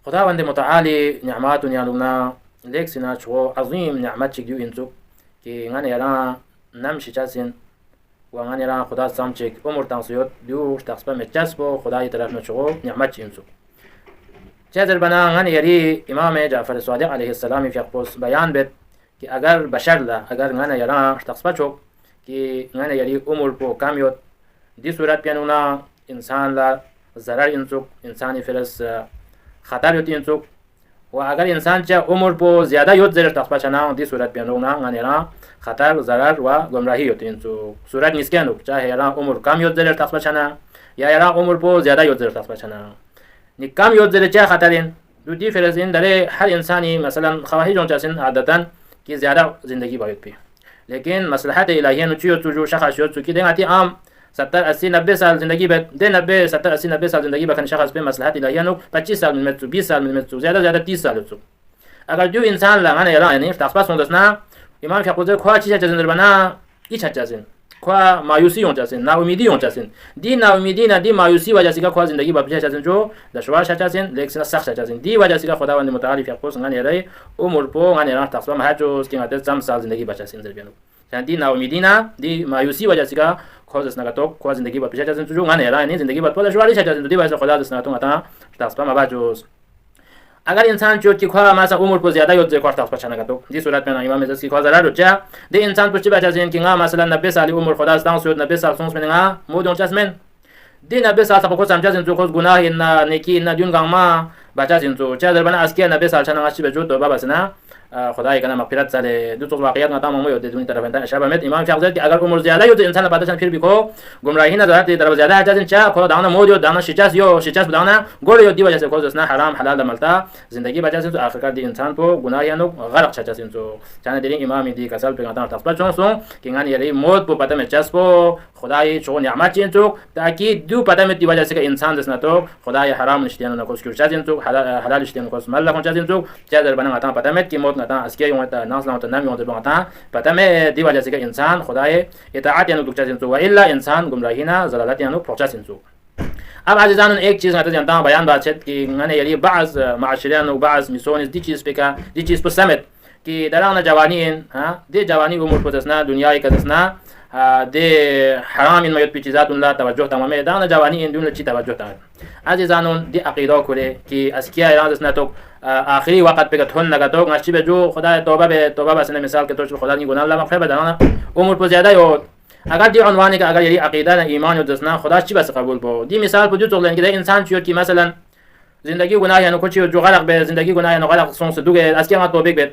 خداوند متعالی نعمات نیالونا لیک سینا چو عظیم نعمت چگیو اینجو که غن یرا نمشی چاسین و غن یرا خدا سامچک عمر تانسیوت دور تقسم مچسبو خدای طرف نچو نعمت اینجو چادر بنا غن یری امام جعفر صادق علیه السلام فی قص بیان بد که اگر بشر لا اگر غن یرا تقسم چو که غن یری عمر پو کامیوت دی صورت پیانونا انسان لا ضرر اینجو انسانی فرس خطر یوت اینجو و اگر انسان چه عمر پو زیاده یوت زیر تقسم چنا دی صورت پیانونا غن یرا خطر ضرر و گمراهی یوت اینجو صورت نیست که چه یرا عمر کم یوت زیر تقسم چنا یا یرا عمر پو زیاده یوت زیر تقسم چنا کم یوت زیر چه خطرین دو دی فرس این داره هر انسانی مثلا خواهی جون چسین عادتا که زیاده زندگی باید پی لیکن مصلحت الهی نو چیو تو جو شخص یوت تو کی دنگاتی عام 70 80 90 سال زندگی به ده 90 70 80 90 سال زندگی بکن شخص به مصلحت الهی نو 25 سال من تو 20 سال من تو زیاده 30 سال تو اگر دو انسان لا انا یلا یعنی تخصص اندسنا امام فقوزه کو چیزا چزن بنا هیچ چزن کو مایوسی اون چزن نا امیدی اون چزن دی نا امیدی نا دی مایوسی وجه سیگا کو زندگی با پیش چزن جو دشوار چزن لیکن سخت چزن دی وجه سیگا خداوند متعالی فقوز غن یری عمر پو غن یرا تخصص مهجوز که عدد سم سال زندگی بچسین در بیانو یعنی دی نا امیدی نا دی مایوسی وجه سیگا کوز نگاتو کو زندگی با پیش چزن جو غن یرا یعنی زندگی با دشواری چزن دی وجه خدا دستنا تو متا تخصص مهجوز اگر انسان چوت کی خوا مثلا عمر کو زیاده یوت کار تاس پچانه گتو دی صورت میں امام مزس کی خوا ضرر رچا دی انسان پچ بچا زین کی مثلا 90 سال عمر خدا استان سود 90 سال سونس منها مودون چاسمن دی 90 سال کو سمجا زین تو خود گناه ان نیکی ان دون گاما بچا زین تو چا در بنا اسکی 90 سال چنا اچ بجو تو بابا سنا خدای کنه مغفرت سال دو تو واقعیت نتا مو یود دون طرف انت شباب مت امام شخص کی اگر عمر زیاده یوت انسان بعدش پھر بھی کو گمراهی نہ ذات در زیاده اچ زین چا کو دانا مود یود دانا شچاس یو شچاس دانا گول یود دی وجہ سے کو اسنا حرام حلال ملتا زندگی بچا سے تو آخر دی انسان کو گناہ یانو غرق چچا سین تو چانے دی امام دی کسل پیغمبر تاسبا چون سو کہ غن یری موت پو پتہ میں چاس پو خدای چو نعمت چین تو تاکہ دو پتہ میں دی وجہ سے انسان دسنا تو خدای حرام نشتیان نہ کو سکر چازین تو حلال نشتیان کو مل کو چازین تو چادر بنا تا پتہ میں کی موت نہ تا اسکی یوم تا ناس نہ تا نام یوم تا تا پتہ میں دی وجہ سے انسان خدای اطاعت یانو تو چازین تو والا انسان گمراہی نہ ضلالت یانو پہنچاسین تو اب عزیزان ایک چیز نتا جانتا ہوں بیان بات ہے کہ میں نے یعنی بعض معاشرین و بعض میسونز دی چیز پہ کا دی چیز پر سمت کہ درانا جوانین ہاں دی جوانی عمر پر دسنا دنیا کا دسنا دی حرام ان میت پیچیزات اللہ توجہ تمام درانا جوانی ان دون چی توجہ تمام عزیزان دی عقیدہ کولے کہ اسکیا ایران دسنا تو آخری وقت پہ تھن لگا تو نشی بے جو خدا توبہ بس نے مثال کے طور پر خدا کی گناہ اللہ مغفرت درانا عمر پر زیادہ ہو اگر دی عنوانی که اگر یری عقیده نه ایمان و دسنا خدا چی بس قبول بو دی مثال پو جو لنگ ده انسان چیو کی مثلا زندگی گناه یعنی کوچی جو غلط به زندگی گناه یعنی غلط سونس دوگه از کی ما توبه بید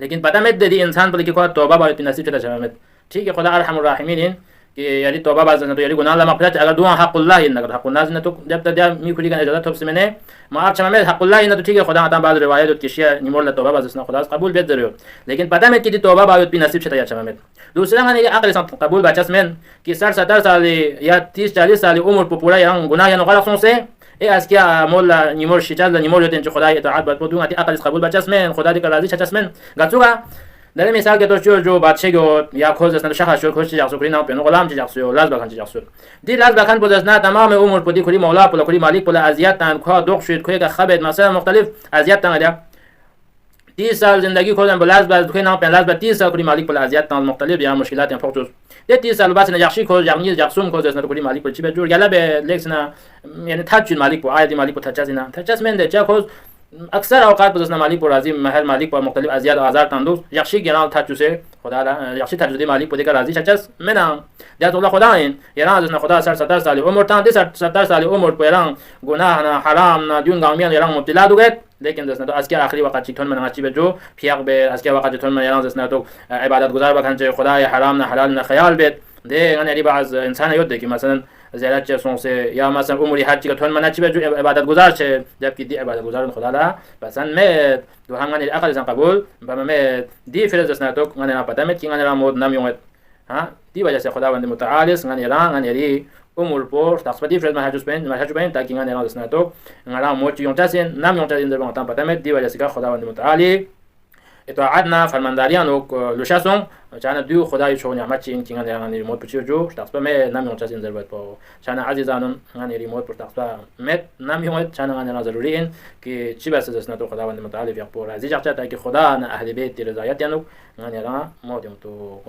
لیکن پتہ مت دی انسان پر کی کو توبه باید نصیب چلا شمت ٹھیک ہے خدا ارحم الراحمین کہ یعنی توبه باز نه تو یعنی گناه لا مغفرت اگر دعا حق الله ان اگر حق الناس نه تو جب تک می کلی کنه اجازه توب سمنه ما اپ چمه حق الله نه تو ٹھیک ہے خدا عطا بعض روایت کی شیء نیمور لا توبه باز نه خدا قبول بید ضرور لیکن پتہ مت کی توبه باید بھی نصیب چلا چمه دوسرا من یہ عقل قبول بچس من کہ 60 سال یا 30 40 سال عمر پر پورا یان گناه یا غلط سن سے اے اس کیا مولا نیمور شیچال نیمور یتن چ خدای اطاعت بد بدون اتی عقل قبول بچس من خدا دی راضی چچس من گچوگا در مثال کے تو جو بادشاہ گو یا کھوز اس شخص شو کھوز جاسو کرینا پنو غلام جاسو لاز بکن جاسو دی لاز بکن بود اسنا تمام عمر پر دی کلی مولا پر کلی مالک پر اذیت تن کو دوخ شید کو خبد مثلا مختلف اذیت تن دیا 30 سال زندگی کردن بلاز باز که نام پنلاز با 30 سال کلی مالیک بل اذیت تان مختلف یا مشکلات یا فوقش ده 30 سال بعد نجاشی کو جامنی جاسوم کو دست کلی مالیک بل چی به جور گله به لکسنا یعنی تاج مالیک بو عادی مالیک بو تاج نه تاج من ده چا کو اکثر اوقات بزن مالیک بو راضی محل مالیک با مختلف اذیت و آزار تندوس یخشی گران تاج سے خدا یخشی تاج مالیک بو دیگر راضی چاچس منم ده الله خدا این یران از خدا 70 سال عمر تان 70 سال عمر پیران گناه نه حرام نه دیون گامیان یران مبتلا دوگت لیکن دست نه تو از که آخری وقت چیتون من چی به جو پیاق به از که وقت چیتون من یران دست نه تو عبادت گزار بکن چه خدای حرام نه حلال نه خیال بید ده یعنی بعض انسان یاد ده که مثلا زیارت چه سونس یا مثلا عمری حج که تون من چی به جو عبادت گزار چه جبکه دی عبادت گزار خدا لا مثلا مد دو هنگان عقل زن قبول بهم مد دی فرض دست نه تو من نه پتہ مت کی من مود نمیومد ها دی وجه سے خداوند متعال من یران یری عمر پر تقصدی فرض منهج بین تاکہ من نه دست نه تو ngala موچ یون تاسین نام یون تاسین در بان پتہ مت دی وجه سے خداوند متعال اطاعتنا فرمانداریان و لوشاسون چانه دو خدای چون نعمت چین که غنی ریموت بچیو جو تاسبه می نمیون چاسین ضرورت با چانه عزیزانم غنی ریموت پر تاسبه مت نمیون چانه غنی ضروری این که چی بس است تو خداوند متعال یک پر از یک چاته که خدا نه اهل بیت رضایت یانو غنی را مودیم تو